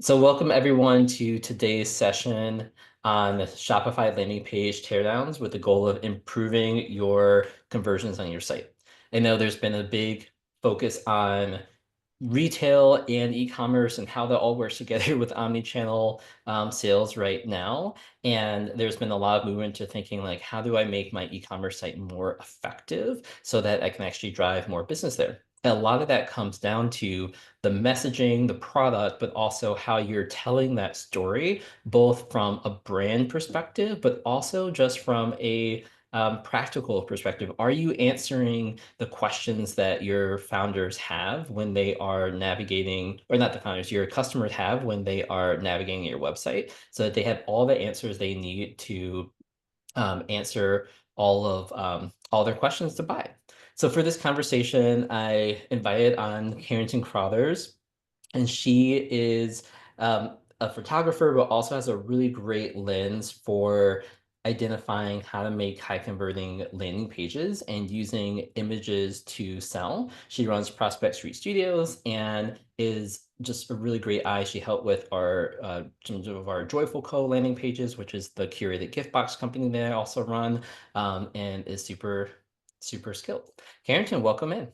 So welcome everyone to today's session on the Shopify landing page teardowns with the goal of improving your conversions on your site. I know there's been a big focus on retail and e-commerce and how that all works together with omni-channel sales right now. And there's been a lot of movement to thinking like, how do I make my e-commerce site more effective so that I can actually drive more business there? And a lot of that comes down to the messaging, the product, but also how you're telling that story, both from a brand perspective, but also just from a practical perspective. Are you answering the questions that your founders have when they are navigating, or not the founders, your customers have when they are navigating your website, so that they have all the answers they need to answer all their questions to buy? So for this conversation, I invited on Carrington Crothers, and she is a photographer, but also has a really great lens for identifying how to make high converting landing pages and using images to sell. She runs Prospect Street Studios and is just a really great eye. She helped with our some of our Joyful Co landing pages, which is the curated gift box company that I also run, and is super skilled. Carrington, welcome in.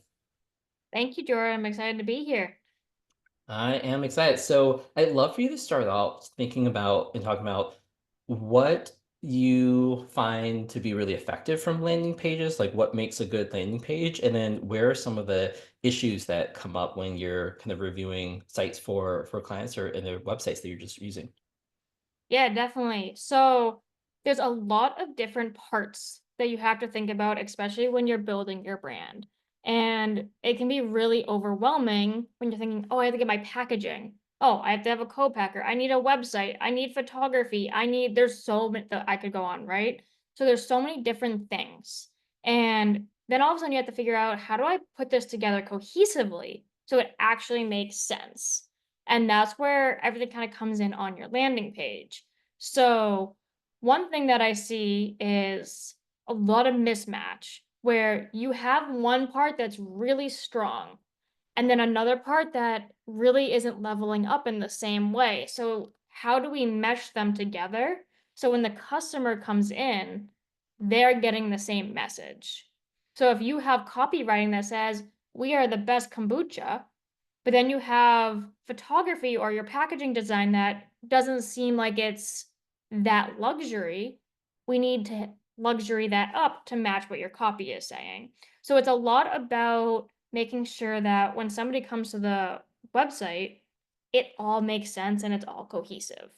Thank you, Jordan. I'm excited to be here. I am excited. So I'd love for you to start out thinking about and talking about what you find to be really effective from landing pages, like what makes a good landing page, and then where are some of the issues that come up when you're kind of reviewing sites for clients or in their websites that you're just using. Yeah, definitely. So there's a lot of different parts that you have to think about, especially when you're building your brand. And it can be really overwhelming when you're thinking, oh, I have to get my packaging. Oh, I have to have a co-packer. I need a website. I need photography. There's so many that I could go on, right? So there's so many different things. And then all of a sudden you have to figure out, how do I put this together cohesively so it actually makes sense? And that's where everything kind of comes in on your landing page. So, one thing that I see is a lot of mismatch where you have one part that's really strong and then another part that really isn't leveling up in the same way. So, how do we mesh them together so when the customer comes in, they're getting the same message? So, if you have copywriting that says, "We are the best kombucha," but then you have photography or your packaging design that doesn't seem like it's that luxury. We need to luxury that up to match what your copy is saying. So it's a lot about making sure that when somebody comes to the website, it all makes sense and it's all cohesive.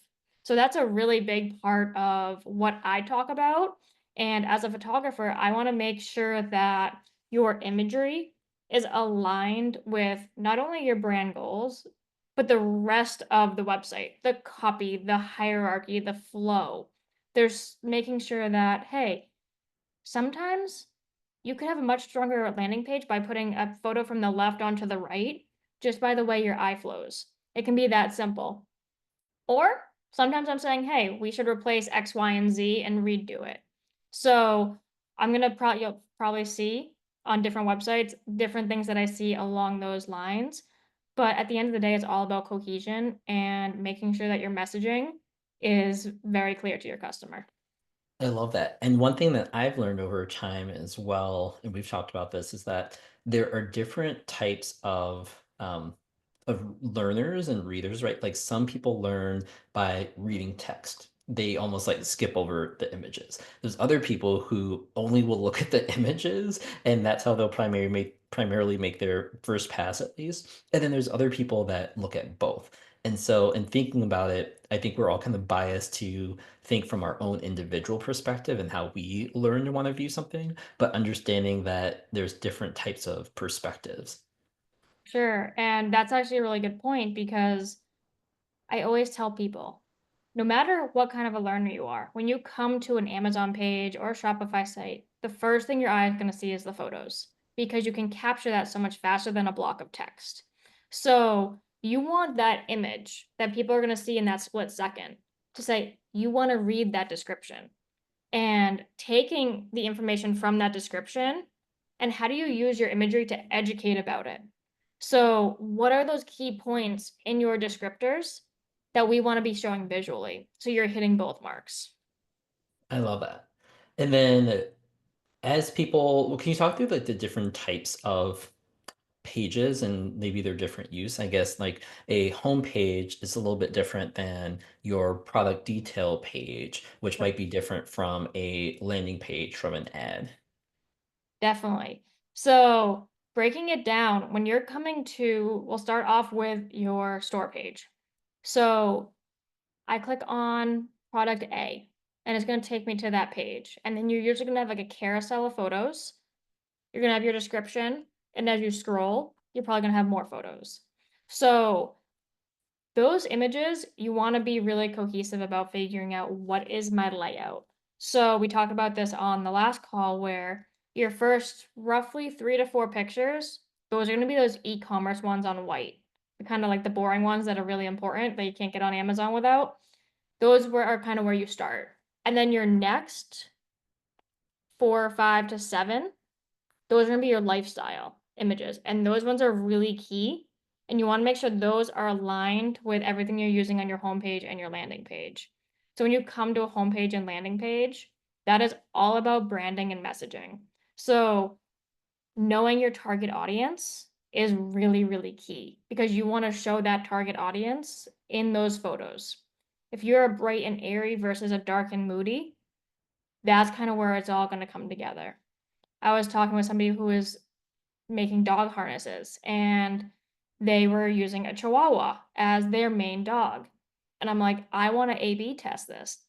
So that's a really big part of what I talk about. And as a photographer, I want to make sure that your imagery is aligned with not only your brand goals, but the rest of the website, the copy, the hierarchy, the flow. There's making sure that, hey, sometimes you could have a much stronger landing page by putting a photo from the left onto the right, just by the way your eye flows. It can be that simple. Or sometimes I'm saying, hey, we should replace X, Y, and Z and redo it. So you'll probably see on different websites different things that I see along those lines. But at the end of the day, it's all about cohesion and making sure that your messaging is very clear to your customer. I love that. And one thing that I've learned over time as well, and we've talked about this, is that there are different types of learners and readers, right? Like some people learn by reading text. They almost like skip over the images. There's other people who only will look at the images, and that's how they'll primarily make their first pass at least. And then there's other people that look at both. And so in thinking about it, I think we're all kind of biased to think from our own individual perspective and how we learn to want to view something, but understanding that there's different types of perspectives. Sure. And that's actually a really good point because I always tell people, no matter what kind of a learner you are, when you come to an Amazon page or a Shopify site, the first thing your eye is going to see is the photos because you can capture that so much faster than a block of text. So you want that image that people are going to see in that split second to say, you want to read that description and taking the information from that description and how do you use your imagery to educate about it? So, what are those key points in your descriptors that we want to be showing visually. So you're hitting both marks. I love that. And then as people, well, can you talk through like the different types of pages and maybe their different use? I guess like a home page is a little bit different than your product detail page, which might be different from a landing page from an ad. Definitely. So breaking it down, when you're coming to, we'll start off with your store page. So I click on product A and it's going to take me to that page. And then you're usually going to have like a carousel of photos. You're going to have your description. And as you scroll, you're probably going to have more photos. So those images, you want to be really cohesive about figuring out what is my layout. So we talked about this on the last call where your first roughly 3 to 4 pictures, those are going to be those e-commerce ones on white, kind of like the boring ones that are really important that you can't get on Amazon without. Those are kind of where you start. And then your next 4 or 5 to 7, those are going to be your lifestyle images. And those ones are really key. And you want to make sure those are aligned with everything you're using on your homepage and your landing page. So when you come to a homepage and landing page, that is all about branding and messaging. So knowing your target audience is really, really key because you want to show that target audience in those photos. If you're a bright and airy versus a dark and moody, that's kind of where it's all going to come together. I was talking with somebody who is making dog harnesses and they were using a Chihuahua as their main dog. And I'm like, I want to A/B test this.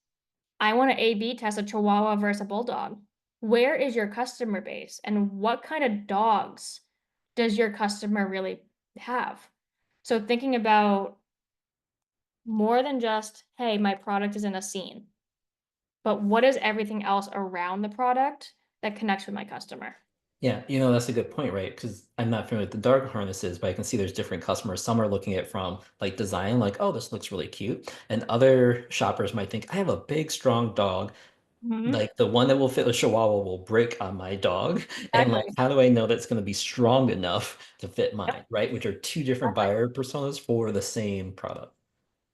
I want to A/B test a Chihuahua versus a Bulldog. Where is your customer base and what kind of dogs does your customer really have? So thinking about more than just, hey, my product is in a scene, but what is everything else around the product that connects with my customer? Yeah, that's a good point, right? Because I'm not familiar with the dog harnesses, but I can see there's different customers. Some are looking at it from like design, like, oh, this looks really cute. And other shoppers might think, I have a big, strong dog. Mhm. Like the one that will fit the Chihuahua will break on my dog. And like, Exactly. how do I know that's going to be strong enough to fit Yep. mine, right? Which are two different buyer personas for the same product.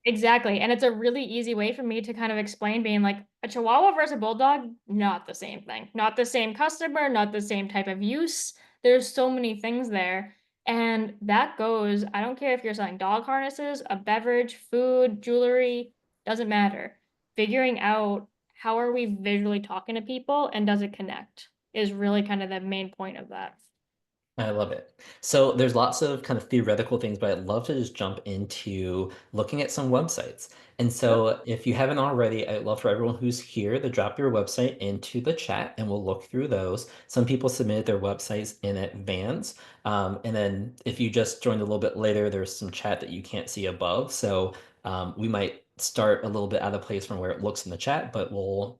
Exactly, and it's a really easy way for me to kind of explain being like, a Chihuahua versus a Bulldog, not the same thing. Not the same customer, not the same type of use. There's so many things there. And that goes, I don't care if you're selling dog harnesses, a beverage, food, jewelry, doesn't matter. Figuring out how are we visually talking to people and does it connect is really kind of the main point of that. I love it. So there's lots of kind of theoretical things, but I'd love to just jump into looking at some websites. And Sure. so if you haven't already, I'd love for everyone who's here to drop your website into the chat and we'll look through those. Some people submitted their websites in advance. And then if you just joined a little bit later, there's some chat that you can't see above. So we might start a little bit out of place from where it looks in the chat, but we'll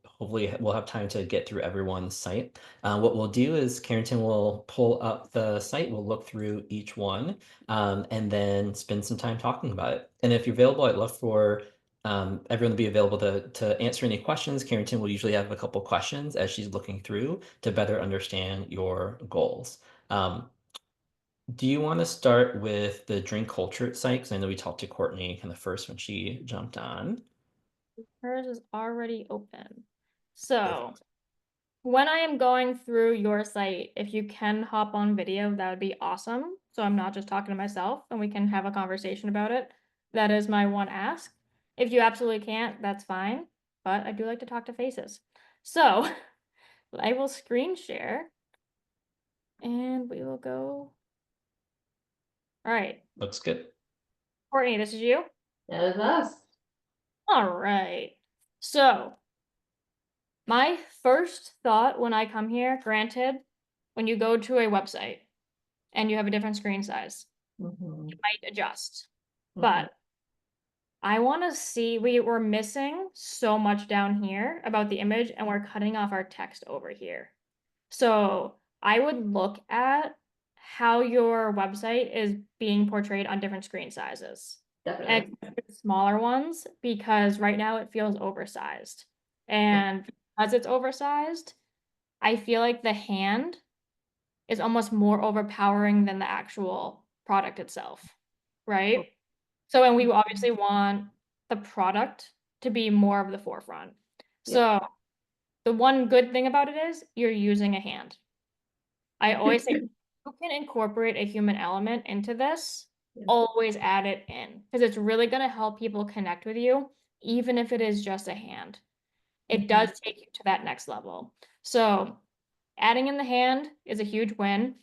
have time to get through everyone's site. What we'll do is Carrington will pull up the site, we'll look through each one, and then spend some time talking about it. And if you're available, I'd love for everyone to be available to answer any questions. Carrington will usually have a couple questions as she's looking through to better understand your goals. Um, do you want to start with the drink culture site? Because I know we talked to Courtney kind of first when she jumped on. Hers is already open. So Perfect. when I am going through your site, if you can hop on video, that would be awesome. So I'm not just talking to myself and we can have a conversation about it. That is my one ask. If you absolutely can't, that's fine. But I do like to talk to faces. So I will screen share and we will go. All right. Looks good. Courtney, this is you. That is us. All right. So my first thought when I come here, granted, when you go to a website and you have a different screen size, Mhm, you might adjust. mhm. But I want to see, we're missing so much down here about the image and we're cutting off our text over here. So I would look at how your website is being portrayed on different screen sizes. Definitely. And smaller ones, because right now it feels oversized. And because it's oversized, I feel like the hand is almost more overpowering than the actual product itself, right? So, and we obviously want the product to be more of the forefront. Yeah. So the one good thing about it is you're using a hand. I always say you can incorporate a human element into this, Yeah. always add it in because it's really going to help people connect with you, even if it is just a hand. It does take you to that next level. So adding in the hand is a huge win.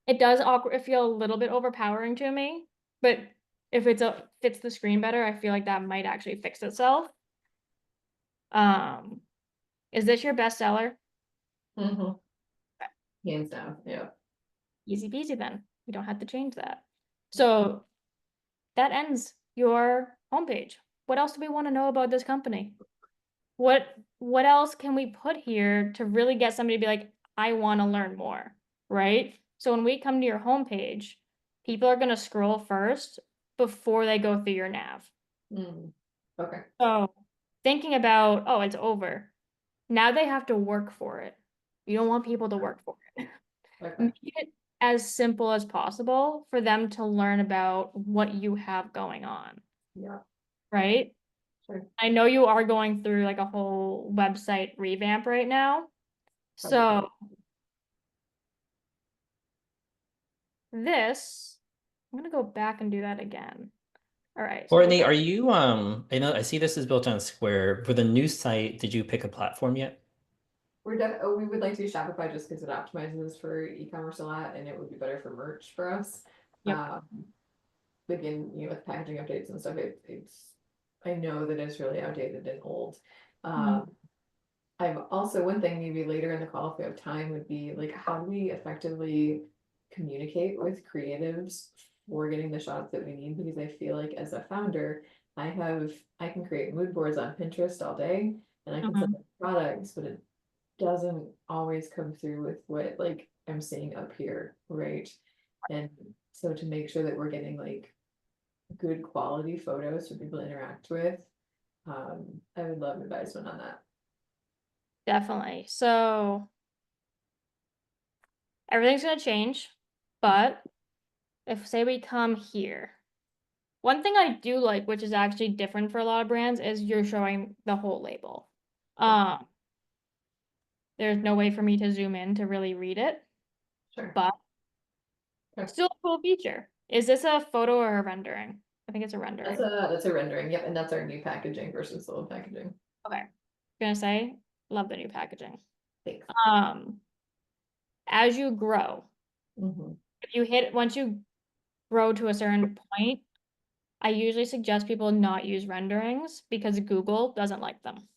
It does feel a little bit overpowering to me, but if fits the screen better, I feel like that might actually fix itself. Um, is this your bestseller? Mm-hmm. Hands down. Yeah. Easy peasy then. We don't have to change that. So that ends your homepage. What else do we want to know about this company? What else can we put here to really get somebody to be like, I want to learn more, right? So when we come to your homepage, people are going to scroll first before they go through your nav. Okay. So thinking about, oh, it's over. Now they have to work for it. You don't want people to work for it. Okay. Make it as simple as possible for them to learn about what you have going on, Yeah. right? Sure. I know you are going through like a whole website revamp right now. So this, I'm gonna go back and do that again. All right, so Courtney, are you I know I see this is built on Square. For the new site, did you pick a platform yet? We would like to use Shopify just because it optimizes for e-commerce a lot and it would be better for merch for us. yep. Again, with packaging updates and stuff, I know that it's really outdated and old. Mhm. I've also, one thing maybe later in the call, if we have time, would be like, how do we effectively communicate with creatives for getting the shots that we need? Because I feel like as a founder, I can create mood boards on Pinterest all day and I can sell Mhm. products, but it doesn't always come through with what like I'm seeing up here, right? And so to make sure that we're getting like good quality photos for people to interact with, I would love advisement on that. Definitely. So everything's gonna change, but if say we come here, one thing I do like, which is actually different for a lot of brands, is you're showing the whole label. Um, there's no way for me to zoom in to really read it, Sure. but Okay. still a cool feature. Is this a photo or a rendering? I think it's a rendering. That's a rendering, yep, and that's our new packaging versus the old packaging. Okay. Gonna say, love the new packaging. Thanks. As you grow, Mm-hmm. once you grow to a certain point, I usually suggest people not use renderings because Google doesn't like them.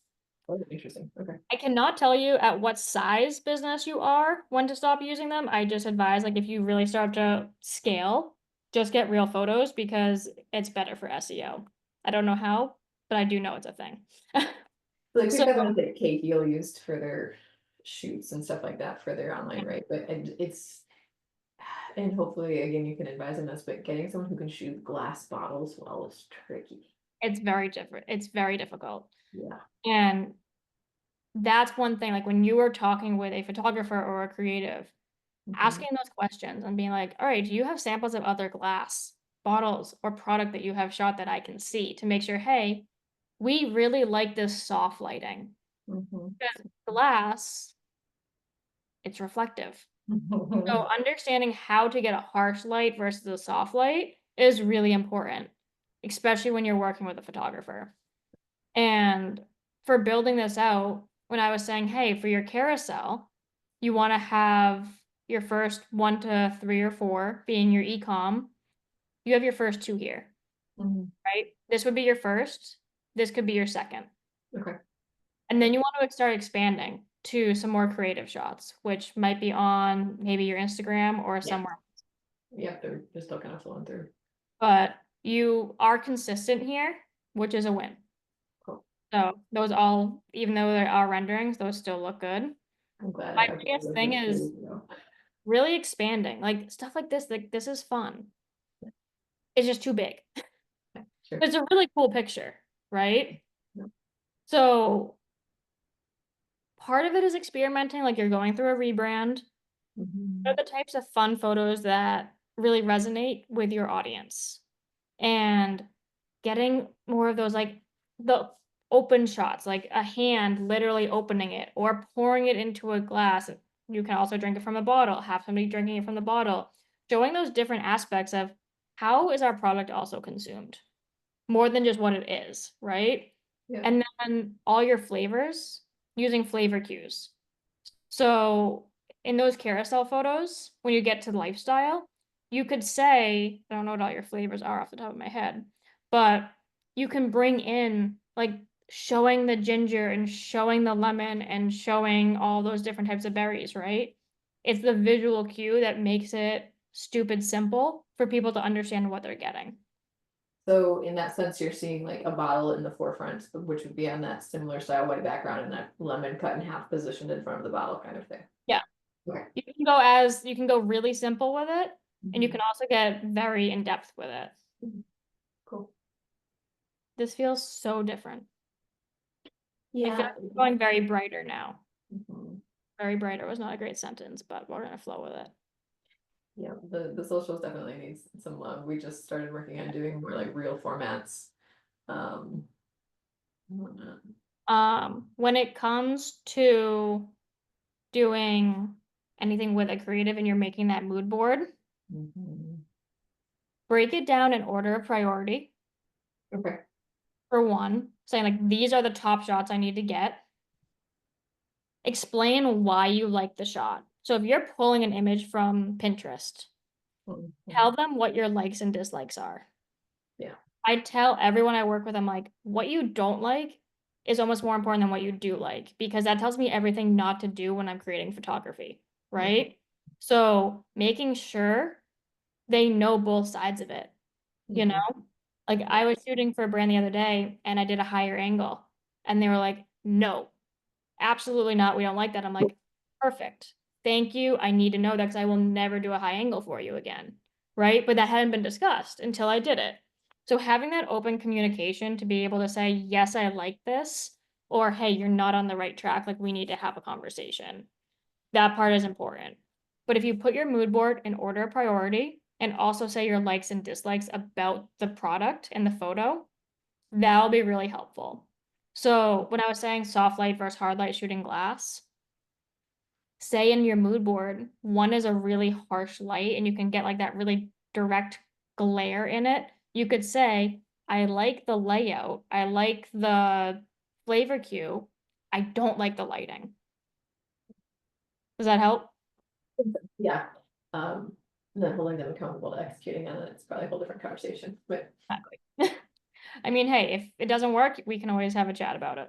Oh, interesting, okay. I cannot tell you at what size business you are when to stop using them. I just advise, like, if you really start to scale, just get real photos because it's better for SEO. I don't know how, but I do know it's a thing. Like we've So got the ones that Kate Heel used for their shoots and stuff like that for their online, right? But and hopefully again you can advise on this, but getting someone who can shoot glass bottles well is tricky. it's very different. It's very difficult. Yeah. And that's one thing, like when you are talking with a photographer or a creative, asking those questions and being like, all right, do you have samples of other glass bottles or product that you have shot that I can see to make sure, hey, we really like this soft lighting. Because glass, it's reflective. So understanding how to get a harsh light versus a soft light is really important, especially when you're working with a photographer. And for building this out, when I was saying, hey, for your carousel, you want to have your first 1 to 3 or 4 being your e-com. You have your first 2 here, right? This would be your first. This could be your second. Okay. And then you want to start expanding to some more creative shots, which might be on maybe your Instagram or Yeah. somewhere. Yep, they're still kind of flowing through. But you are consistent here, which is a win. Cool. So those all, even though they are renderings, those still look good. I'm glad I My have biggest those thing years is ago. really expanding, like stuff like this is fun. It's just too big. Sure. It's a really cool picture, right? Yep. So part of it is experimenting, like you're going through a rebrand. What are the types of fun photos that really resonate with your audience? And getting more of those, like, the open shots, like a hand literally opening it or pouring it into a glass. You can also drink it from a bottle, have somebody drinking it from the bottle. Showing those different aspects of how is our product also consumed, more than just what it is, right? Yeah. And then all your flavors, using flavor cues. So in those carousel photos, when you get to lifestyle, you could say, I don't know what all your flavors are off the top of my head, but you can bring in like showing the ginger and showing the lemon and showing all those different types of berries, right? It's the visual cue that makes it stupid simple for people to understand what they're getting. So in that sense, you're seeing like a bottle in the forefront, which would be on that similar style white background and that lemon cut in half positioned in front of the bottle kind of thing. Yeah. Okay. You can go really simple with it, and you Mhm. can also get very in depth with it. Cool. This feels so different. I feel Yeah. like it's going very brighter now. Mhm. Very brighter was not a great sentence, but we're gonna flow with it. Yeah, the socials definitely needs some love. We just started working on doing more like real formats. Um. whatnot. When it comes to doing anything with a creative and you're making that mood board, Mhm. break it down in order of priority. Okay. For one, saying like these are the top shots I need to get. Explain why you like the shot. So if you're pulling an image from Pinterest, Mhm. tell them what your likes and dislikes are. Yeah. I tell everyone I work with, I'm like, what you don't like is almost more important than what you do like, because that tells me everything not to do when I'm creating photography, right? So making sure they know both sides of it, you Mhm. know? Like I was shooting for a brand the other day and I did a higher angle and they were like, no, absolutely not. We don't like that. I'm like, perfect. Thank you. I need to know that because I will never do a high angle for you again. Right. But that hadn't been discussed until I did it. So having that open communication to be able to say, yes, I like this, or hey, you're not on the right track. Like we need to have a conversation. That part is important. But if you put your mood board in order of priority and also say your likes and dislikes about the product and the photo, that'll be really helpful. So when I was saying soft light versus hard light shooting glass, say in your mood board, one is a really harsh light and you can get like that really direct glare in it. You could say, I like the layout, I like the flavor cue, I don't like the lighting. Does that help? Yeah. And then holding them accountable to executing on it, it's probably a whole different conversation, but. Exactly. I mean, hey, if it doesn't work, we can always have a chat about it.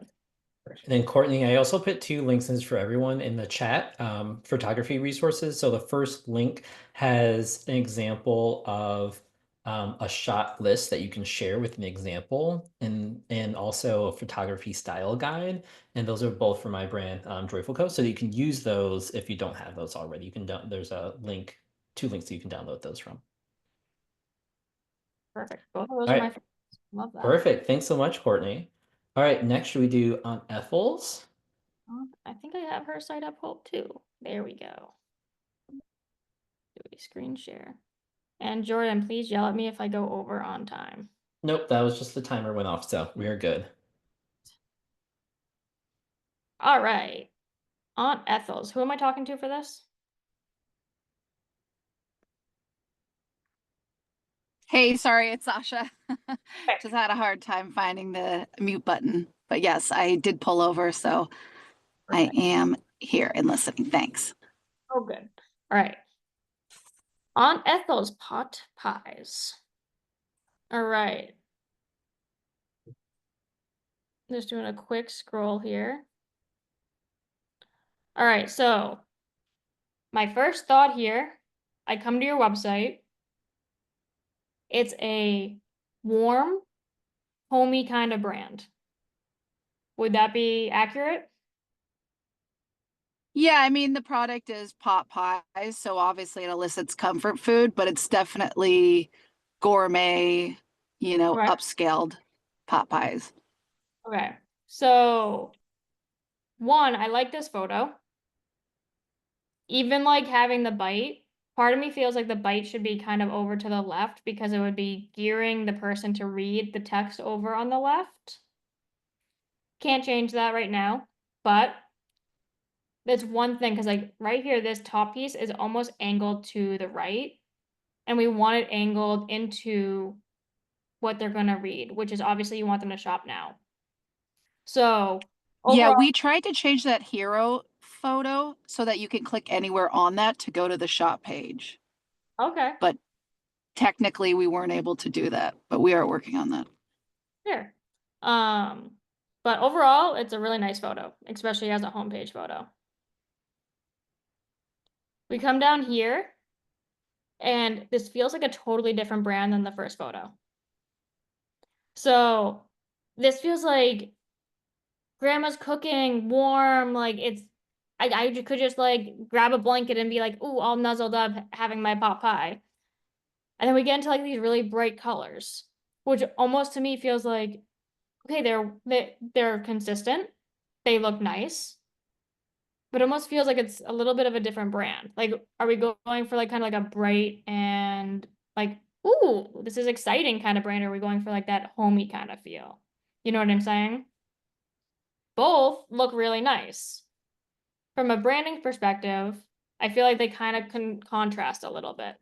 And then Courtney, I also put two links in for everyone in the chat, photography resources. So the first link has an example of a shot list that you can share with an example, and also a photography style guide. And those are both for my brand, Joyful Co. So you can use those if you don't have those already. You can there's a link, two links that you can download those from. Perfect. Both of those All are my right, favorites. Love that. perfect. Thanks so much, Courtney. All right, next should we do on Ethel's? I think I have her site up hope too. There we go. Do a screen share. And Jordan, please yell at me if I go over on time. Nope, that was just the timer went off, so we are good. All right. Aunt Ethel's. Who am I talking to for this? Hey, sorry, it's Sasha. Okay. Just had a hard time finding the mute button. But yes, I did pull over, so I Perfect. am here and listening. Thanks. Oh, good. All right. Aunt Ethel's pot pies. All right. Just doing a quick scroll here. All right. So my first thought here, I come to your website. It's a warm, homey kind of brand. Would that be accurate? Yeah, I mean, the product is pot pies, so obviously it elicits comfort food, but it's definitely gourmet, Okay. upscaled pot pies. Okay. So one, I like this photo. Even like having the bite, part of me feels like the bite should be kind of over to the left because it would be gearing the person to read the text over on the left. Can't change that right now, but that's one thing, because like right here, this top piece is almost angled to the right, and we want it angled into what they're going to read, which is obviously you want them to shop now. So Yeah, overall, we tried to change that hero photo so that you can click anywhere on that to go to the shop page. okay, But technically we weren't able to do that, but we are working on that. sure. But overall, it's a really nice photo, especially as a homepage photo. We come down here, and this feels like a totally different brand than the first photo. So this feels like grandma's cooking, warm, like I could just like grab a blanket and be like, ooh, all nuzzled up having my pot pie. And then we get into like these really bright colors, which almost to me feels like, okay, they're consistent, they look nice, but it almost feels like it's a little bit of a different brand. Like, are we going for like kind of like a bright and like, ooh, this is exciting kind of brand, or are we going for like that homey kind of feel? You know what I'm saying? Both look really nice. From a branding perspective, I feel like they kind of can contrast a little bit.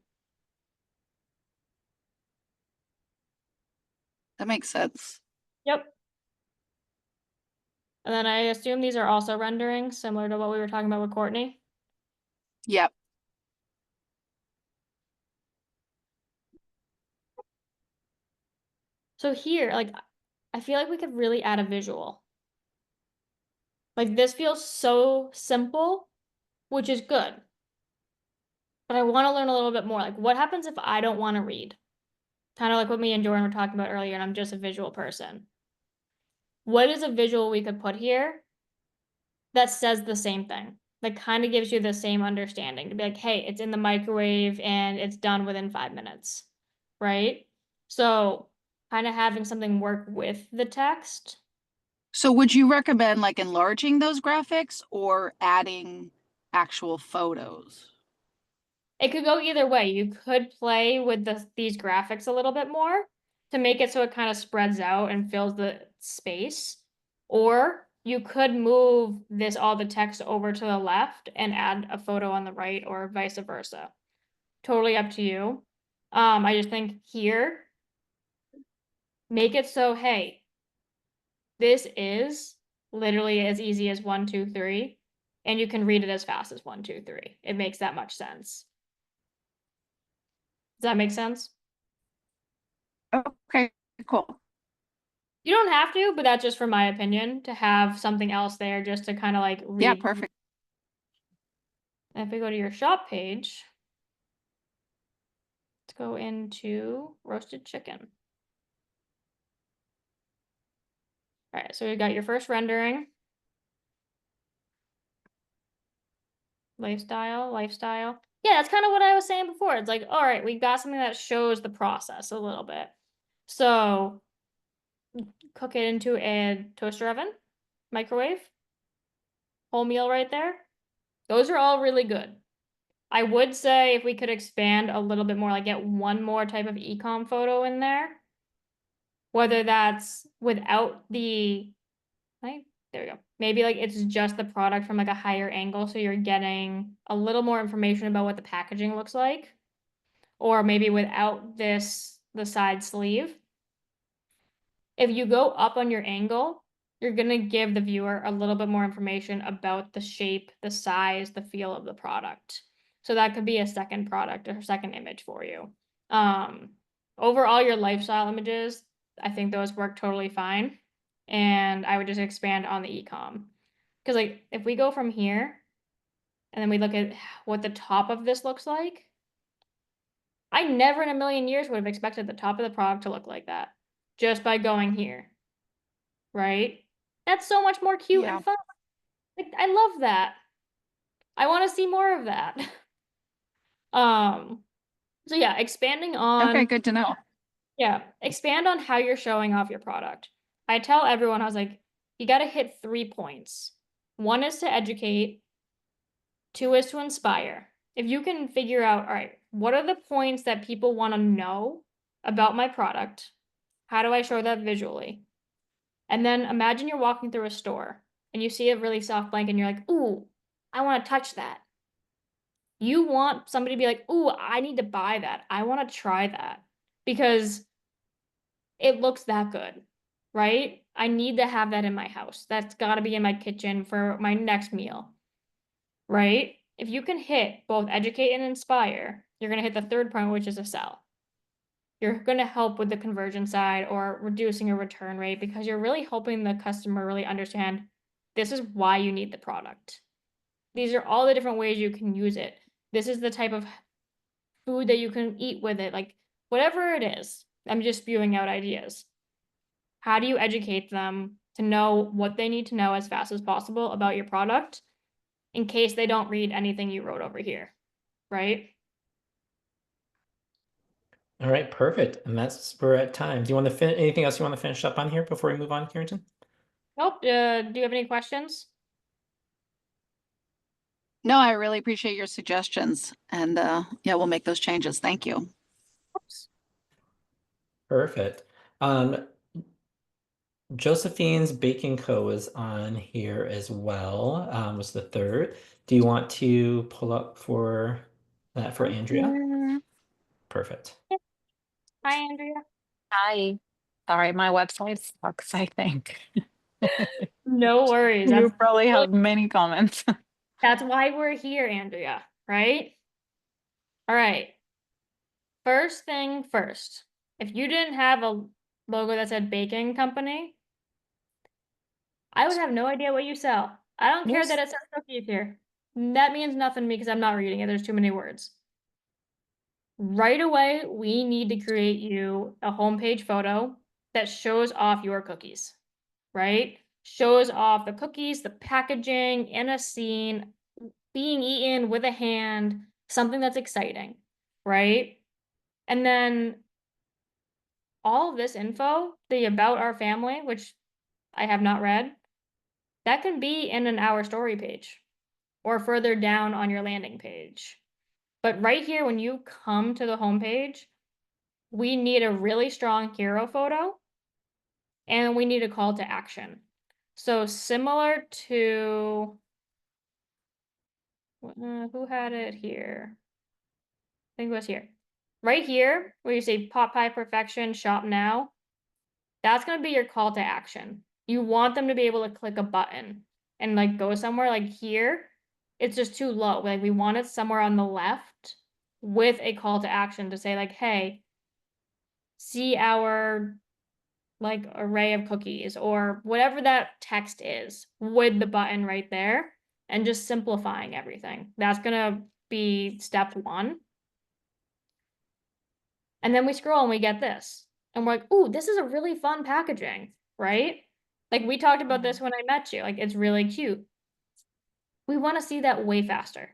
That makes sense. Yep. And then I assume these are also renderings, similar to what we were talking about with Courtney. Yep. So here, like, I feel like we could really add a visual. Like, this feels so simple, which is good. But I want to learn a little bit more. Like, what happens if I don't want to read? Kind of like what me and Jordan were talking about earlier, and I'm just a visual person. What is a visual we could put here that says the same thing? That kind of gives you the same understanding to be like, hey, it's in the microwave and it's done within 5 minutes, right? So kind of having something work with the text. So would you recommend like enlarging those graphics or adding actual photos? It could go either way. You could play with these graphics a little bit more to make it so it kind of spreads out and fills the space. Or you could move all the text over to the left and add a photo on the right, or vice versa. Totally up to you. I just think here, make it so, hey, this is literally as easy as 1, 2, 3, and you can read it as fast as 1, 2, 3. It makes that much sense. Does that make sense? Okay, cool. You don't have to, but that's just from my opinion, to have something else there just to kind of like read. Yeah, perfect. And if we go to your shop page, let's go into roasted chicken. All right, so we got your first rendering. Lifestyle. Yeah, that's kind of what I was saying before. It's like, all right, we got something that shows the process a little bit. So cook it into a toaster oven, microwave, whole meal right there. Those are all really good. I would say if we could expand a little bit more, like get one more type of ecom photo in there, whether that's without right, there we go. Maybe like it's just the product from like a higher angle, so you're getting a little more information about what the packaging looks like, or maybe without the side sleeve. If you go up on your angle, you're gonna give the viewer a little bit more information about the shape, the size, the feel of the product. So that could be a second product or second image for you. Overall, your lifestyle images, I think those work totally fine. And I would just expand on the ecom. Because like if we go from here and then we look at what the top of this looks like, I never in a million years would have expected the top of the product to look like that just by going here. Right? That's so much more cute Yeah. and fun. Like, I love that. I want to see more of that. So yeah, expanding on Okay, good to know. yeah, expand on how you're showing off your product. I tell everyone, I was like, you got to hit 3 points. 1 is to educate, 2 is to inspire, if you can figure out, all right, what are the points that people want to know about my product? How do I show that visually? And then imagine you're walking through a store and you see a really soft blanket and you're like, ooh, I want to touch that. You want somebody to be like, ooh, I need to buy that. I want to try that because it looks that good, right? I need to have that in my house. That's got to be in my kitchen for my next meal, right? If you can hit both educate and inspire, you're going to hit the third point, which is a sell. You're going to help with the conversion side or reducing a return rate because you're really helping the customer really understand this is why you need the product. These are all the different ways you can use it. This is the type of food that you can eat with it, like whatever it is. I'm just spewing out ideas. How do you educate them to know what they need to know as fast as possible about your product in case they don't read anything you wrote over here, right? All right, perfect. And we're at time. Do you want to anything else you want to finish up on here before we move on, Carrington? Nope. Do you have any questions? No, I really appreciate your suggestions. And yeah, we'll make those changes. Thank you. Oops. Perfect. Josephine's Baking Co. is on here as well. Was the third. Do you want to pull up for that for Andrea? Mm, Perfect. Hi, Andrea. Hi. Sorry, my website sucks, I think. No worries. You probably have many comments. That's why we're here, Andrea, right? All right. First thing first. If you didn't have a logo that said baking company, I would have no idea what you sell. I don't care that it says cookies here. That means nothing to me because I'm not reading it. There's too many words. Right away, we need to create you a homepage photo that shows off your cookies, right? Shows off the cookies, the packaging, in a scene, being eaten with a hand, something that's exciting, right? And then all of this info, the about our family, which I have not read, that can be in an our story page or further down on your landing page. But right here, when you come to the homepage, we need a really strong hero photo and we need a call to action. So similar to, who had it here? I think it was here. Right here, where you say pot pie perfection, shop now, that's going to be your call to action. You want them to be able to click a button and like go somewhere like here. It's just too low. Like we want it somewhere on the left with a call to action to say like, hey, see our like array of cookies or whatever that text is with the button right there and just simplifying everything. That's going to be step one. And then we scroll and we get this. And we're like, ooh, this is a really fun packaging, right? Like we talked about this when I met you. Like it's really cute. We want to see that way faster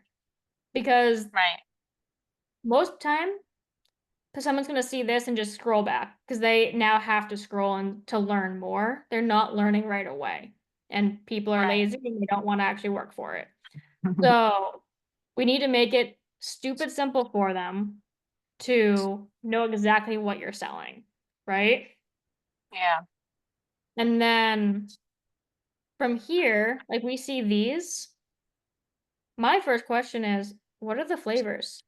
because Right. most time someone's going to see this and just scroll back because they now have to scroll and to learn more. They're not learning right away. And people are Right. lazy and they don't want to actually work for it. So we need to make it stupid simple for them to know exactly what you're selling, right? Yeah. And then from here, like we see these, my first question is, what are the flavors?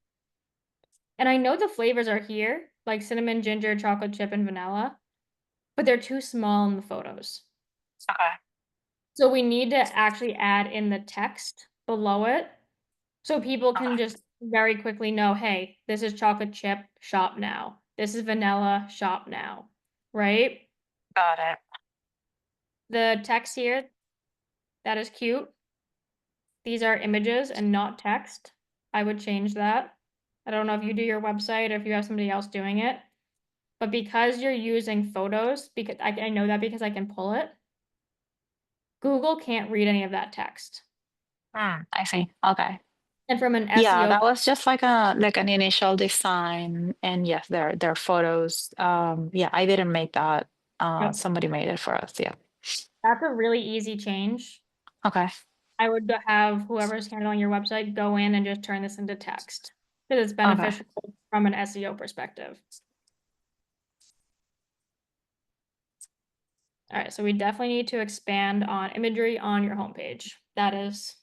And I know the flavors are here, like cinnamon, ginger, chocolate chip, and vanilla, but they're too small in the photos. Okay. So we need to actually add in the text below it so people can just very quickly know, hey, this is chocolate chip, shop now. This is vanilla, shop now, right? Got it. The text here, that is cute. These are images and not text. I would change that. I don't know if you do your website or if you have somebody else doing it. But because you're using photos, because I know that because I can pull it, Google can't read any of that text. I see. Okay. And from an Yeah, SEO, that was just like an initial design, and yes, there are photos. Yeah, I didn't make that. yep, Somebody made it for us. Yeah. that's a really easy change. Okay. I would have whoever's handling your website go in and just turn this into text. Because it's Okay. beneficial from an SEO perspective. All right, so we definitely need to expand on imagery on your homepage. That is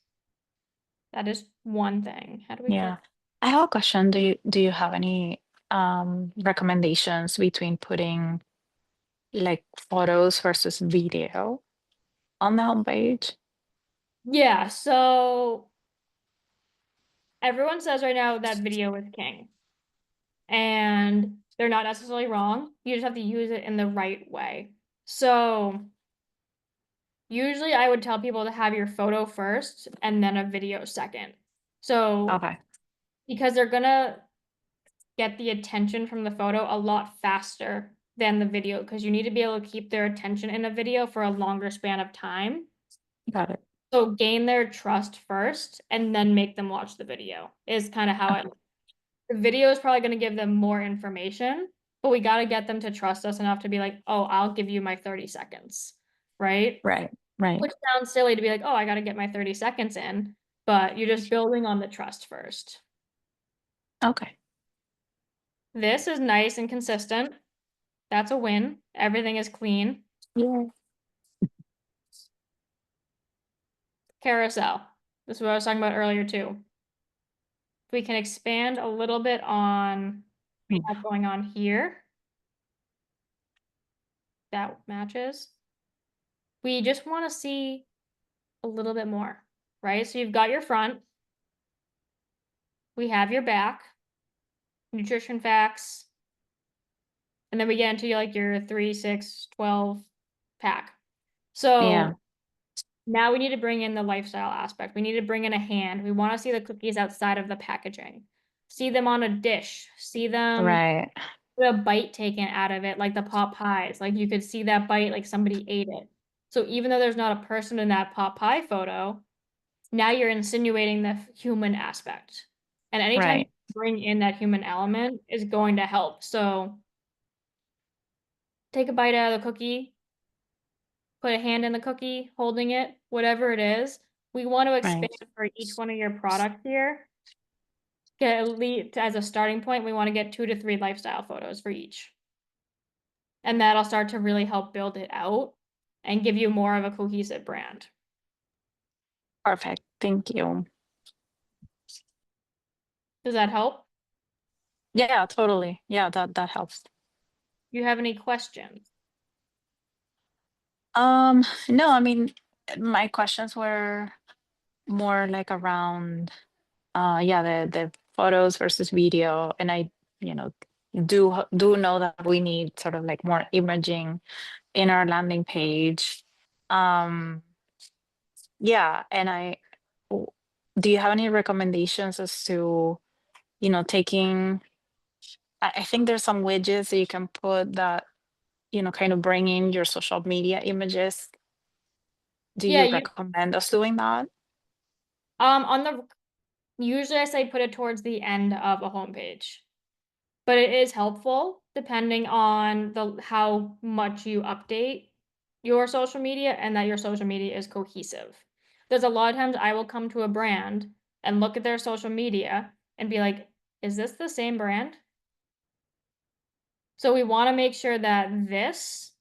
one thing. How do we Yeah. get? I have a question. Do you have any recommendations between putting like photos versus video on the homepage? Yeah, so everyone says right now that video is king. And they're not necessarily wrong. You just have to use it in the right way. So usually I would tell people to have your photo first and then a video second. So Okay. because they're gonna get the attention from the photo a lot faster than the video, because you need to be able to keep their attention in a video for a longer span of time. Got it. So gain their trust first and then make them watch the video is kind of how Okay. the video is probably going to give them more information, but we got to get them to trust us enough to be like, oh, I'll give you my 30 seconds, right? Right. Right. Which sounds silly to be like, oh, I got to get my 30 seconds in, but you're just building on the trust first. Okay. This is nice and consistent. That's a win. Everything is clean. Yeah. Carousel. This is what I was talking about earlier too. If we can expand a little bit on Yeah. what's going on here. That matches. We just want to see a little bit more, right? So you've got your front. We have your back. Nutrition facts. And then we get into like your 3, 6, 12 pack. So Yeah. now we need to bring in the lifestyle aspect. We need to bring in a hand. We want to see the cookies outside of the packaging. See them on a dish. See them Right. with a bite taken out of it, like the pot pies. Like you could see that bite like somebody ate it. So even though there's not a person in that pot pie photo, now you're insinuating the human aspect. And anytime you Right. bring in that human element is going to help. So take a bite out of the cookie, put a hand in the cookie, holding it, whatever it is. We want to expand Right. for each one of your products here. Get at least as a starting point, we want to get 2 to 3 lifestyle photos for each. And that'll start to really help build it out and give you more of a cohesive brand. Perfect. Thank you. Does that help? Yeah, totally. Yeah, that helps. You have any questions? No, I mean, my questions were more like around yeah, the photos versus video, and I, you know, do know that we need sort of like more imaging in our landing page. Um, yeah, and do you have any recommendations as to, taking, I think there's some widgets that you can put that, kind of bring in your social media images. Do Yeah, you you recommend us doing that? on the usually I say put it towards the end of a homepage. But it is helpful depending on how much you update your social media and that your social media is cohesive. There's a lot of times I will come to a brand and look at their social media and be like, is this the same brand? So we want to make sure that this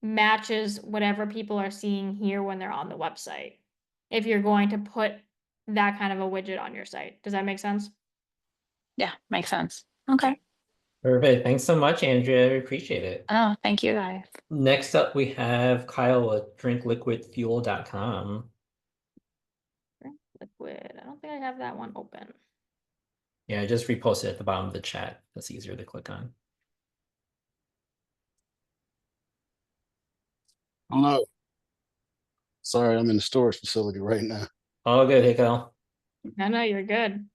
matches whatever people are seeing here when they're on the website. If you're going to put that kind of a widget on your site. Does that make sense? Yeah, makes sense. Okay. Perfect. Thanks so much, Andrea. We appreciate it. Oh, thank you guys. Next up, we have Kyle at drinkliquidfuel.com. Liquid. I don't think I have that one open. Yeah, I just reposted at the bottom of the chat. That's easier to click on. Oh no. Sorry, I'm in the storage facility right now. All good, hey Kyle. No, you're good.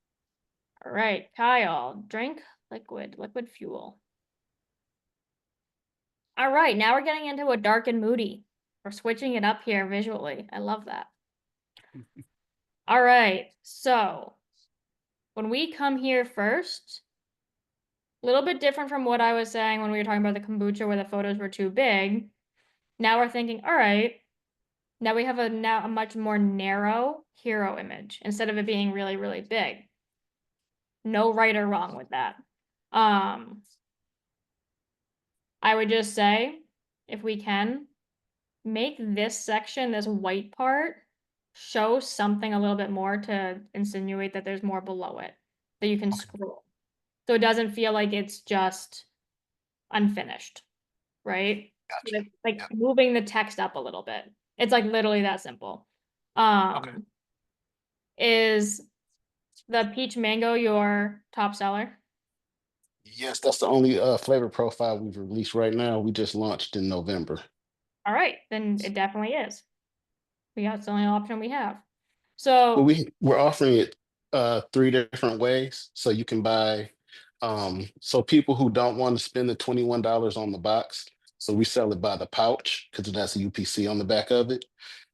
All right, Kyle, drink liquid fuel. All right, now we're getting into a dark and moody. We're switching it up here visually. I love that. All right, so when we come here first, a little bit different from what I was saying when we were talking about the kombucha where the photos were too big. Now we're thinking, all right, Now we have a much more narrow hero image instead of it being really, really big. No right or wrong with that. I would just say, if we can, make this section, this white part, show something a little bit more to insinuate that there's more below it that you can scroll. So it doesn't feel like it's just unfinished, right? Gotcha. Like Yep. moving the text up a little bit. It's like literally that simple. Okay. Is the peach mango your top seller? Yes, that's the only flavor profile we've released right now. We just launched in November. All right, then it definitely is. It's the only option we have. Well, So, we're offering it 3 different ways. So you can buy so people who don't want to spend the $21 on the box, so we sell it by the pouch because it has a UPC on the back of it.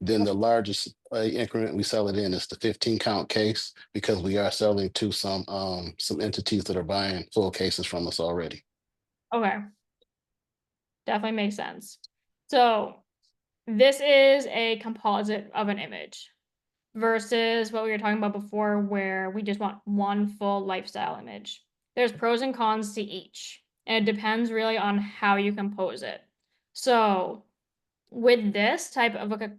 Then the largest increment we sell it in is the 15 count case because we are selling to some entities that are buying full cases from us already. okay, definitely makes sense. So, this is a composite of an image versus what we were talking about before, where we just want one full lifestyle image. There's pros and cons to each, and it depends really on how you compose it. So, with this type of a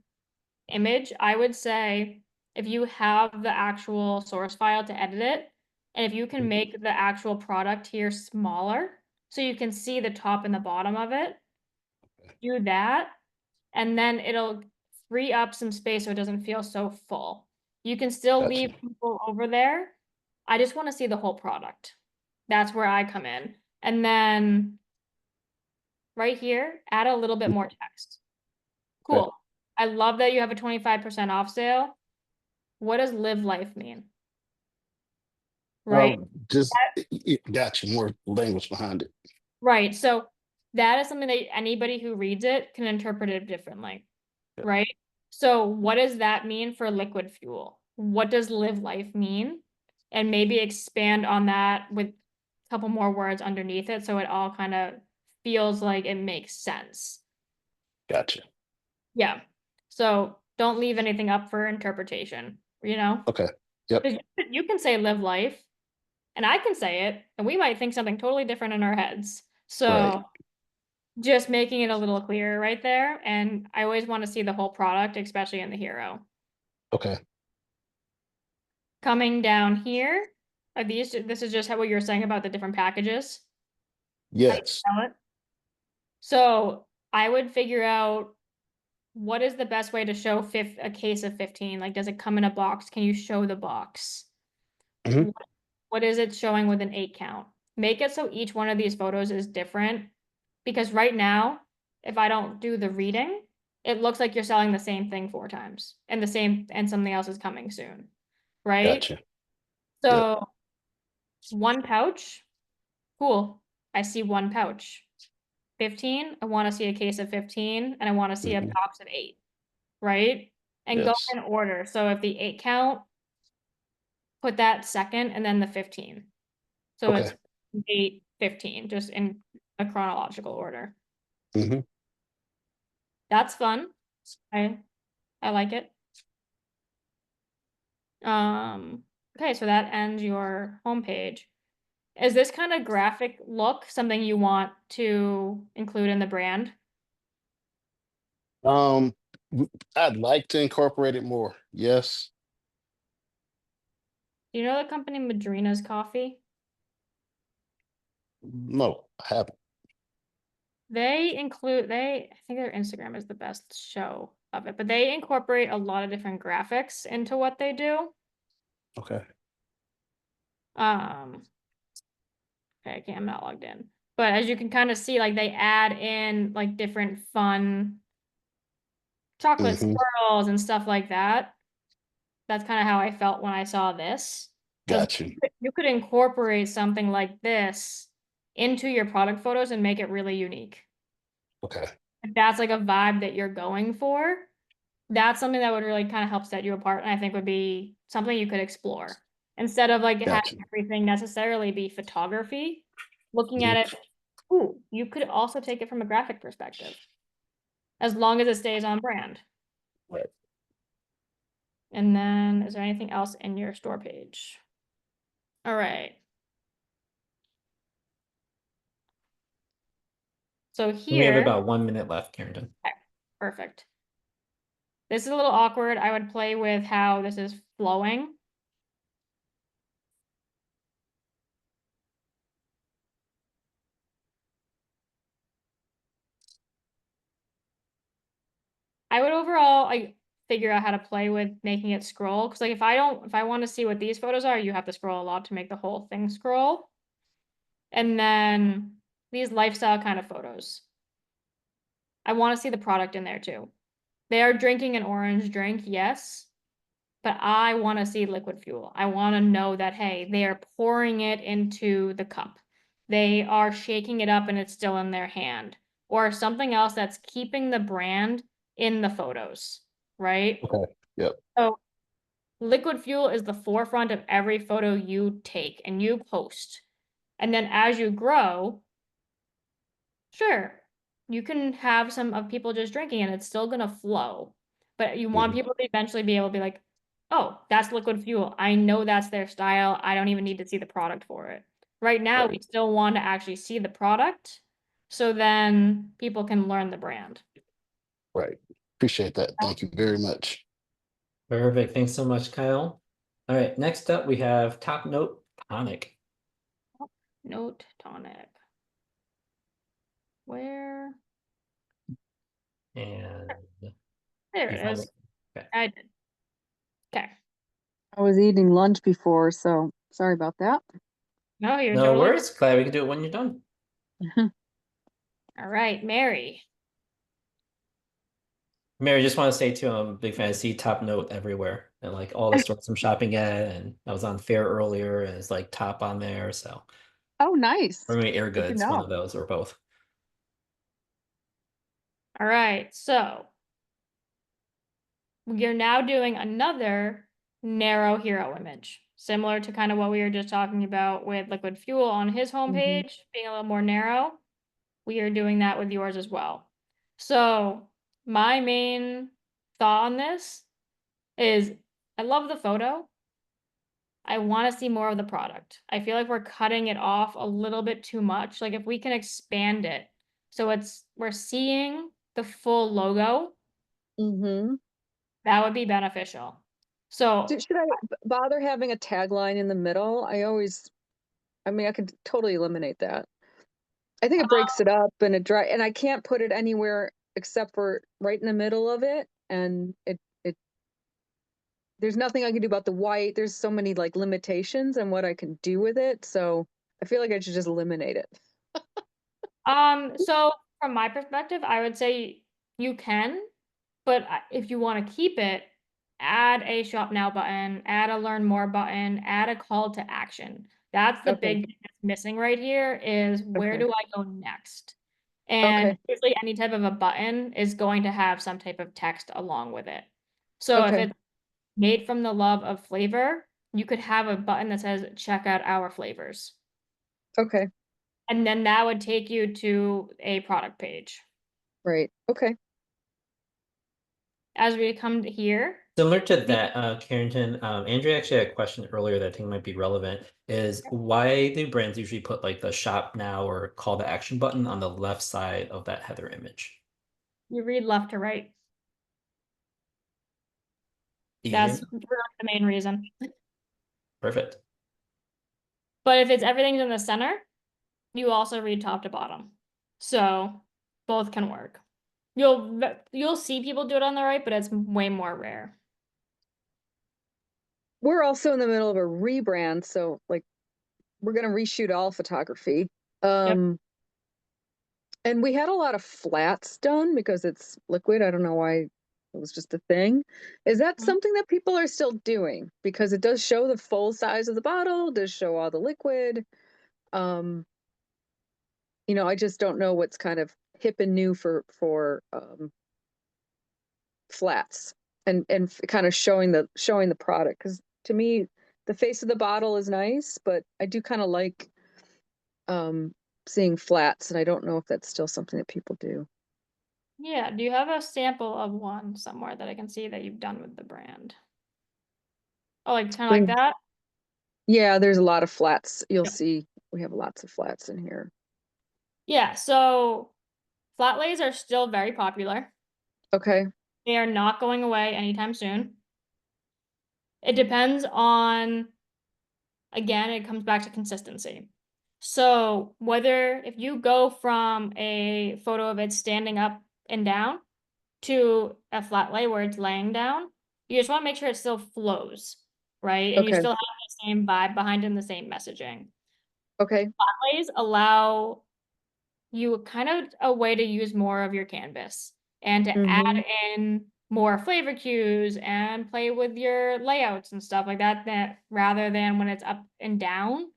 image, I would say if you have the actual source file to edit it, and if you can make the actual product here smaller, so you can see the top and the bottom of it, do that, and then it'll free up some space so it doesn't feel so full. You can still Gotcha. leave people over there. I just want to see the whole product. That's where I come in. And then right here, add a little bit more text. Okay. Cool. I love that you have a 25% off sale. What does live life mean? Right? Just gotcha. More language behind it. Right. So that is something that anybody who reads it can interpret it differently. Yeah. Right? So what does that mean for liquid fuel? What does live life mean? And maybe expand on that with a couple more words underneath it so it all kind of feels like it makes sense. Gotcha. Yeah. So don't leave anything up for interpretation, you know? Okay. Yep. 'Cause you can say live life, and I can say it, and we might think something totally different in our heads. Right. So just making it a little clearer right there. And I always want to see the whole product, especially in the hero. Okay. Coming down here, are this is just how what you're saying about the different packages. How you Yes. sell it. So I would figure out what is the best way to show a case of 15. Like, does it come in a box? Can you show the box? Mhm. What is it showing with an 8 count? Make it so each one of these photos is different. Because right now, if I don't do the reading, it looks like you're selling the same thing 4 times and something else is coming soon. Right? Gotcha. Yep. So one pouch, cool. I see one pouch. 15, I want to see a case of 15 and I want to see a Mhm. box of 8, right? And go Yes. in order. So if the 8 count, put that second and then the 15. So Okay. it's 8, 15, just in a chronological order. Hmm. That's fun. I like it. Okay, so that ends your homepage. Is this kind of graphic look something you want to include in the brand? Um, I'd like to incorporate it more. Yes. Do you know the company Madrina's Coffee? No, I haven't. I think their Instagram is the best show of it, but they incorporate a lot of different graphics into what they do. Okay. Um, okay, I'm not logged in. But as you can kind of see, like they add in like different fun chocolate Hmm. swirls and stuff like that. That's kind of how I felt when I saw this. I was Got you. like, you could incorporate something like this into your product photos and make it really unique. Okay. If that's like a vibe that you're going for, that's something that would really kind of help set you apart and I think would be something you could explore. Instead of like Got having you. everything necessarily be photography, looking Mhm. at it, ooh, you could also take it from a graphic perspective, as long as it stays on brand. Right. And then is there anything else in your store page? All right. So We have here, about 1 minute left, Karen. perfect. This is a little awkward. I would play with how this is flowing. I would overall like figure out how to play with making it scroll. Cause like if I want to see what these photos are, you have to scroll a lot to make the whole thing scroll. And then these lifestyle kind of photos. I want to see the product in there too. They are drinking an orange drink, yes, but I want to see liquid fuel. I want to know that, hey, they are pouring it into the cup. They are shaking it up and it's still in their hand, or something else that's keeping the brand in the photos, right? Okay. Yep. So liquid fuel is the forefront of every photo you take and you post. And then as you grow, sure, you can have some of people just drinking and it's still gonna flow. But you want Mhm. people to eventually be able to be like, oh, that's liquid fuel. I know that's their style. I don't even need to see the product for it. Right now, we Right. still want to actually see the product so then people can learn the brand. Right. Appreciate that. Thank you very much. Perfect. Thanks so much, Kyle. All right, next up we have Top Note Tonic. Note tonic. Where? And There you it find is. it? Okay. I did. Okay. I was eating lunch before, so sorry about that. No, you're No totally worries. Glad we can do it when you're done. all right, Mary. Mary, just want to say too, I'm a big fan. I see Top Note everywhere, and like all the stores I'm shopping at, and I was on Fair earlier, and it's like Top on there. So, Oh, nice. or maybe Air Good to Goods, one know. of those, or both. All right, so we are now doing another narrow hero image, similar to kind of what we were just talking about with liquid fuel on his homepage, being a little more narrow. We are doing that with yours as well. So my main thought on this is I love the photo. I want to see more of the product. I feel like we're cutting it off a little bit too much. Like if we can expand it so we're seeing the full logo, Mm-hmm. that would be beneficial. So Should I bother having a tagline in the middle? I mean, I could totally eliminate that. I think it breaks it up and and I can't put it anywhere except for right in the middle of it. And there's nothing I can do about the white. There's so many like limitations on what I can do with it. So I feel like I should just eliminate it. so from my perspective, I would say you can, but if you want to keep it, add a shop now button, add a learn more button, add a call to action. That's the Okay. big thing that's missing right here is where Okay. do I go next? And Okay. usually any type of a button is going to have some type of text along with it. So if Okay. it's made from the love of flavor, you could have a button that says check out our flavors. Okay. And then that would take you to a product page. Right. Okay. As we come to here, Similar to that, Carrington, Andrea actually had a question earlier that I think might be relevant, is why do brands usually put like the shop now or call to action button on the left side of that header image? you read left to right. Easier? That's really the main reason. Perfect. But if everything's in the center, you also read top to bottom. So both can work. You'll see people do it on the right, but it's way more rare. We're also in the middle of a rebrand, so like we're gonna reshoot all photography. Yep. And we had a lot of flats done because it's liquid. I don't know why it was just a thing. Is that something that people are still doing? Because it does show the full size of the bottle, does show all the liquid. Um, I just don't know what's kind of hip and new for flats and kind of showing the product. Because to me, the face of the bottle is nice, but I do kind of like um seeing flats, and I don't know if that's still something that people do. Yeah, do you have a sample of one somewhere that I can see that you've done with the brand? Oh, like kind of like that? Yeah, there's a lot of flats. You'll Yep. see we have lots of flats in here. Yeah, so flat lays are still very popular. Okay. They are not going away anytime soon. It depends on, again, it comes back to consistency. So whether if you go from a photo of it standing up and down to a flat lay where it's laying down, you just want to make sure it still flows, right? And you Okay. still have the same vibe behind it and the same messaging. Okay. Flat lays allow you kind of a way to use more of your canvas and to add in more flavor cues and play with your layouts and stuff like that, that rather than when it's up and down,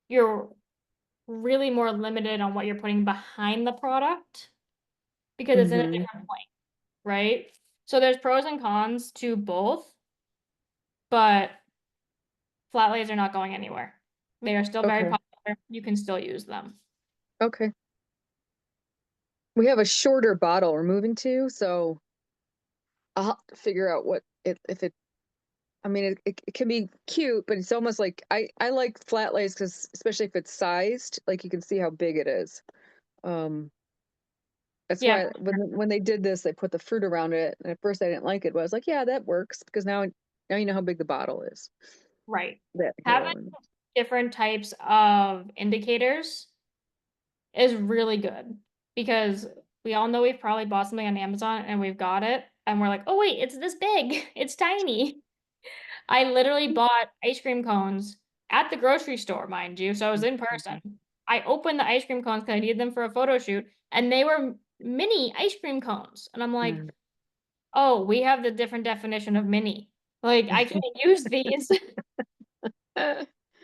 you're really more limited on what you're putting behind the product because it's in a different point, right? So there's pros and cons to both, but flat lays are not going anywhere. They are still very Okay. popular. You can still use them. Okay. We have a shorter bottle we're moving to, so I'll have to figure out what it if it I mean it can be cute, but it's almost like I like flat lays because especially if it's sized, like you can see how big it is. Um that's Yeah, why when they did this, they put the fruit around it, and at first I didn't like it, but I was like, yeah, that works because now you know how big the bottle is. right. That Having halo. And, different types of indicators is really good because we all know we've probably bought something on Amazon and we've got it and we're like, oh wait, it's this big. It's tiny. I literally bought ice cream cones at the grocery store, mind you. So I was in person. I opened the ice cream cones because I needed them for a photo shoot, and they were mini ice cream cones. And I'm like, oh, we have the different definition of mini. Like, I can't use these.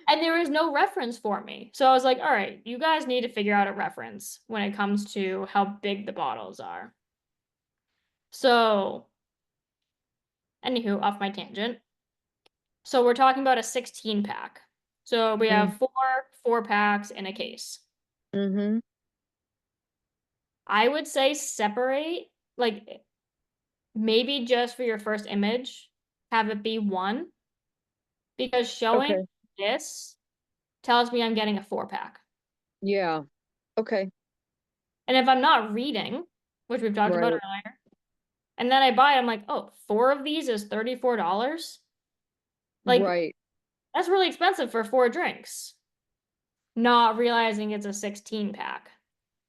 And there was no reference for me. So I was like, all right, you guys need to figure out a reference when it comes to how big the bottles are. So, anywho, off my tangent. So we're talking about a 16 pack. So we have four packs in a case. mm-hmm. I would say separate, like maybe just for your first image, have it be one, because showing Okay. this tells me I'm getting a 4-pack. Yeah. Okay. And if I'm not reading, which we've talked about Right. earlier, and then I buy it, I'm like, oh, 4 of these is $34. Like, Right. that's really expensive for 4 drinks. Not realizing it's a 16 pack.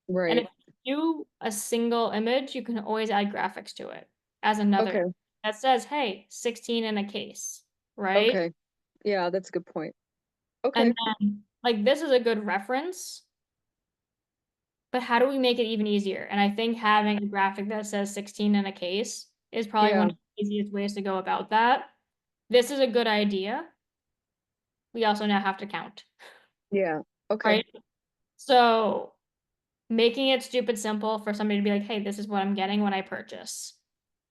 And Right. if you do a single image, you can always add graphics to it as another Okay. that says, hey, 16 in a case, right? Okay. Yeah, that's a good point. Okay. And then, like, this is a good reference, but how do we make it even easier? And I think having a graphic that says 16 in a case is probably Yeah. one of the easiest ways to go about that. This is a good idea. We also now have to count, Yeah. Okay. right? So making it stupid simple for somebody to be like, hey, this is what I'm getting when I purchase.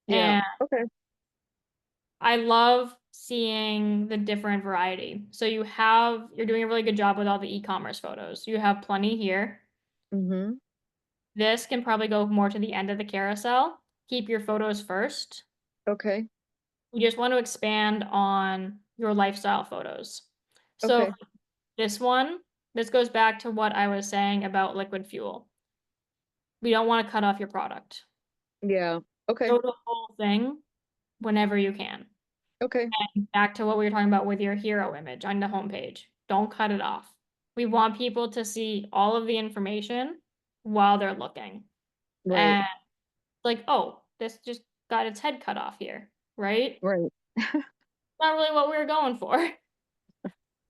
Yeah. And Okay. I love seeing the different variety. So you're doing a really good job with all the e-commerce photos. You have plenty here. Mm-hmm. This can probably go more to the end of the carousel. Keep your photos first. Okay. You just want to expand on your lifestyle photos. So Okay. this one, this goes back to what I was saying about liquid fuel. We don't want to cut off your product. Yeah. Okay. Show the whole thing whenever you can. Okay. And back to what we were talking about with your hero image on the homepage. Don't cut it off. We want people to see all of the information while they're looking. Right. And like, oh, this just got its head cut off here, right? Right. Not really what we were going for.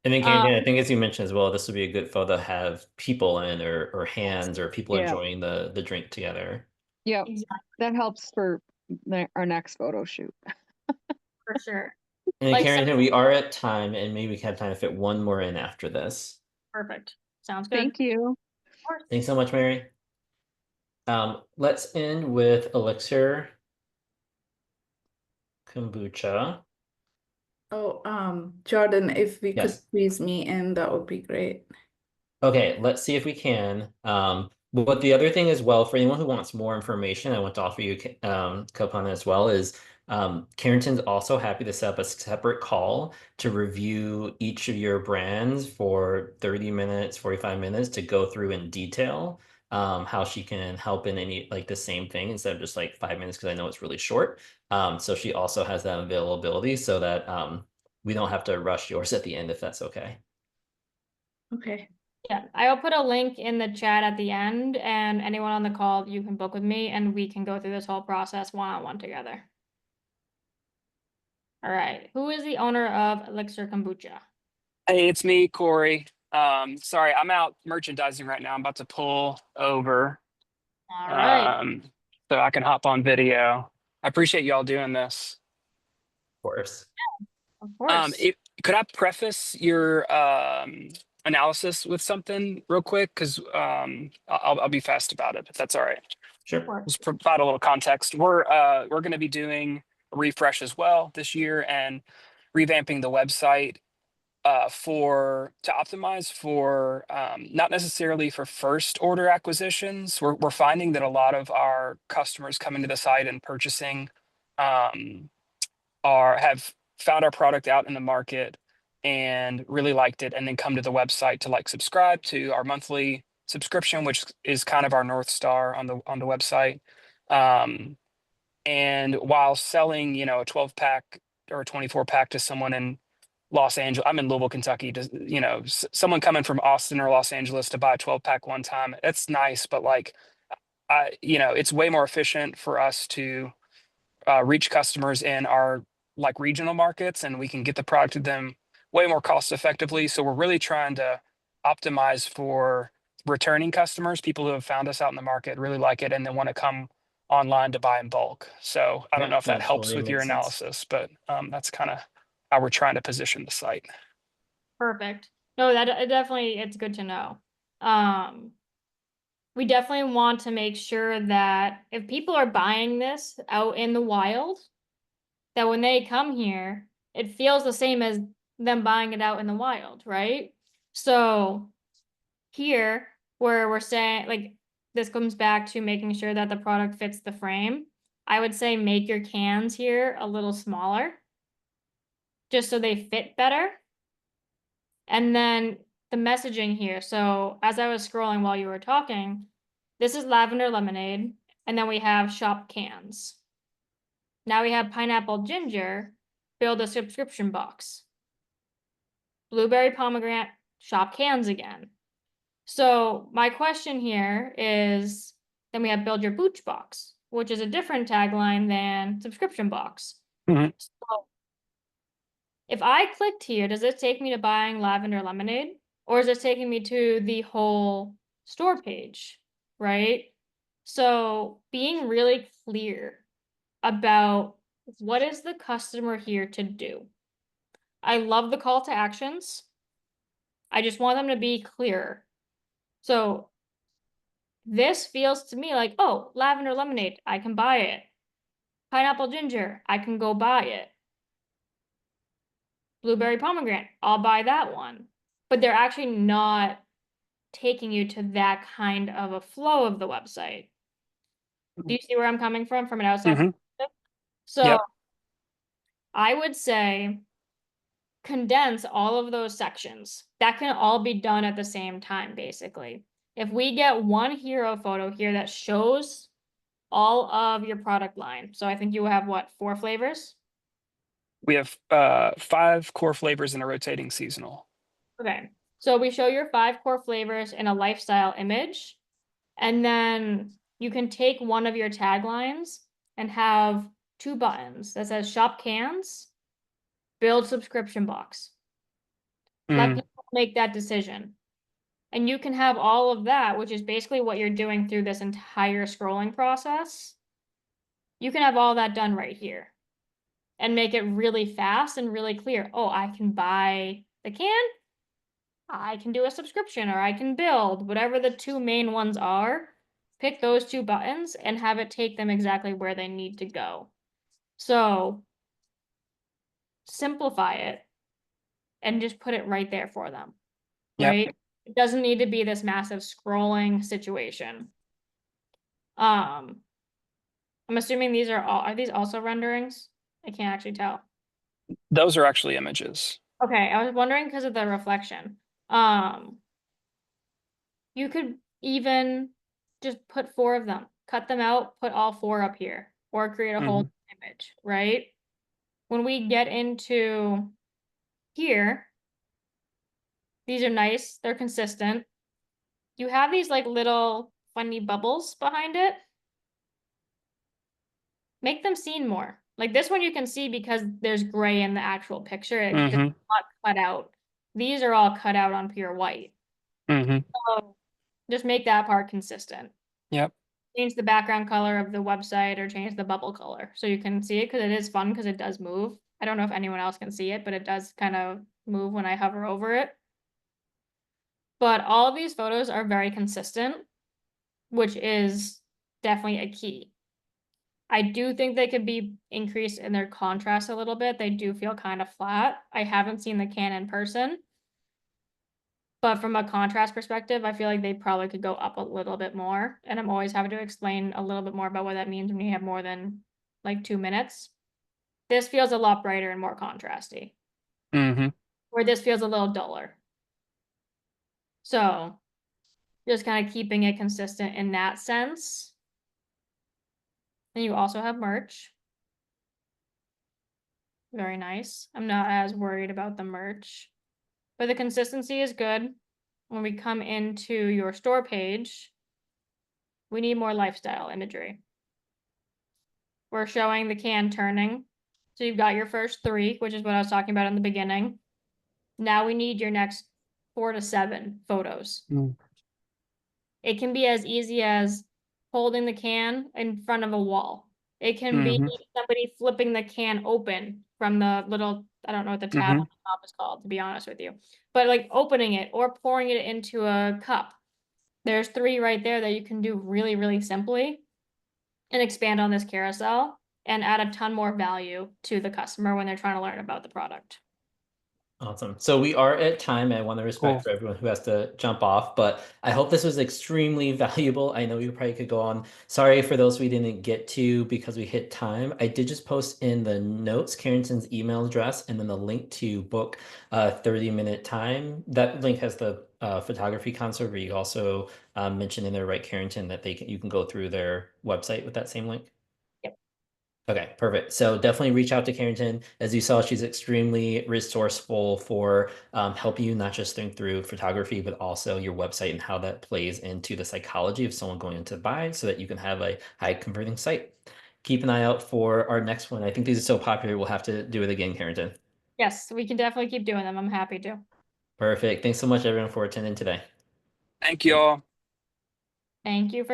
And then Um, Karen, I think as you mentioned as well, this would be a good photo to have people in or hands or people Yeah. enjoying the drink together. Yep. exactly, That helps for our next photo shoot. for sure. And then Like, Karen, I know we are at time and maybe we can have time to fit one more in after this. perfect. Sounds good. Thank you. Of course. Thanks so much, Mary. Let's end with Elixir Kombucha. Oh, Jordan, if we could Yes. squeeze me in, that would be great. Okay, let's see if we can. But the other thing as well, for anyone who wants more information, I want to offer you coupon as well, is Carrington's also happy to set up a separate call to review each of your brands for 30 minutes, 45 minutes to go through in detail how she can help in any like the same thing instead of just like 5 minutes because I know it's really short. So she also has that availability so that we don't have to rush yours at the end if that's okay. Okay. Yeah, I'll put a link in the chat at the end, and anyone on the call, you can book with me and we can go through this whole process one-on-one together. All right, who is the owner of Elixir Kombucha? Hey, it's me, Corey. Sorry, I'm out merchandising right now. I'm about to pull over, All right, so I can hop on video. I appreciate y'all doing this. Of course. of course. Could I preface your analysis with something real quick? Because I'll be fast about it, if that's all right. Sure. Just provide a little context. We're going to be doing a refresh as well this year and revamping the website to optimize for not necessarily for first order acquisitions. We're finding that a lot of our customers coming to the site and purchasing have found our product out in the market and really liked it, and then come to the website to like subscribe to our monthly subscription, which is kind of our North Star on the website. And while selling, a 12 pack or a 24 pack to someone in Los Angeles, I'm in Louisville, Kentucky, someone coming from Austin or Los Angeles to buy a 12 pack one time, it's nice, but like, it's way more efficient for us to reach customers in our like regional markets, and we can get the product to them way more cost effectively. So we're really trying to optimize for returning customers, people who have found us out in the market, really like it, and then want to come online to buy in bulk. So I don't know if that helps totally with your makes sense. analysis, but that's kind of how we're trying to position the site. Perfect. No, that it's good to know. We definitely want to make sure that if people are buying this out in the wild, that when they come here, it feels the same as them buying it out in the wild, right? So here, where we're saying, like, this comes back to making sure that the product fits the frame. I would say make your cans here a little smaller, just so they fit better. And then the messaging here. So as I was scrolling while you were talking, this is lavender lemonade, and then we have shop cans. Now we have pineapple ginger, build a subscription box. Blueberry pomegranate, shop cans again. So my question here is, then we have build your booch box, which is a different tagline than subscription box. Mhm. So if I clicked here, does it take me to buying lavender lemonade? Or is it taking me to the whole store page, right? So being really clear about what is the customer here to do. I love the call to actions. I just want them to be clear. So this feels to me like, oh, lavender lemonade, I can buy it. Pineapple ginger, I can go buy it. Blueberry pomegranate, I'll buy that one. But they're actually not taking you to that kind of a flow of the website. Do you see where I'm coming from an outside Mhm. perspective? So Yep. I would say condense all of those sections. That can all be done at the same time, basically. If we get one hero photo here that shows all of your product line. So I think you have what, 4 flavors? We have 5 core flavors in a rotating seasonal. Okay. So we show your 5 core flavors in a lifestyle image. And then you can take one of your taglines and have 2 buttons that says shop cans, build subscription box. Let Mhm. people make that decision. And you can have all of that, which is basically what you're doing through this entire scrolling process. You can have all that done right here and make it really fast and really clear. Oh, I can buy the can, I can do a subscription, or I can build, whatever the 2 main ones are. Pick those 2 buttons and have it take them exactly where they need to go. So simplify it and just put it right there for them, Yep. right? It doesn't need to be this massive scrolling situation. I'm assuming these are these also renderings? I can't actually tell. Those are actually images. Okay, I was wondering because of the reflection. You could even just put 4 of them, cut them out, put all 4 up here, or create a whole image, right? When we get into here, these are nice, they're consistent. You have these like little funny bubbles behind it. Make them seen more. Like this one you can see because there's gray in the actual picture. It's not cut out. These are all cut out on pure white. So just make that part consistent. Yep. Change the background color of the website or change the bubble color so you can see it because it is fun because it does move. I don't know if anyone else can see it, but it does kind of move when I hover over it. But all of these photos are very consistent, which is definitely a key. I do think they could be increased in their contrast a little bit. They do feel kind of flat. I haven't seen the can in person. But from a contrast perspective, I feel like they probably could go up a little bit more. And I'm always having to explain a little bit more about what that means when you have more than like 2 minutes. This feels a lot brighter and more contrasty. Where this feels a little duller. So just kind of keeping it consistent in that sense. And you also have merch. Very nice. I'm not as worried about the merch. But the consistency is good. When we come into your store page, we need more lifestyle imagery. We're showing the can turning. So you've got your first 3, which is what I was talking about in the beginning. Now we need your next 4 to 7 photos. It can be as easy as holding the can in front of a wall. It can be somebody flipping the can open from the little, I don't know what the tab on the top is called, to be honest with you. But like opening it or pouring it into a cup. There's 3 right there that you can do really, really simply and expand on this carousel and add a ton more value to the customer when they're trying to learn about the product. Awesome. So we are at time. I want to respect for everyone who has to jump off, but I hope this was extremely valuable. I know we probably could go on. Sorry for those we didn't get to because we hit time. I did just post in the notes Carrington's email address and then the link to book a 30-minute time. That link has the photography console where you also mentioned in there, right, Carrington, that you can go through their website with that same link. Okay, perfect. So definitely reach out to Carrington. As you saw, she's extremely resourceful for helping you not just think through photography, but also your website and how that plays into the psychology of someone going into buy so that you can have a high converting site. Keep an eye out for our next one. I think these are so popular, we'll have to do it again, Carrington. Yes, we can definitely keep doing them. I'm happy to. Perfect. Thanks so much, everyone, for attending today. Thank you all. Thank you for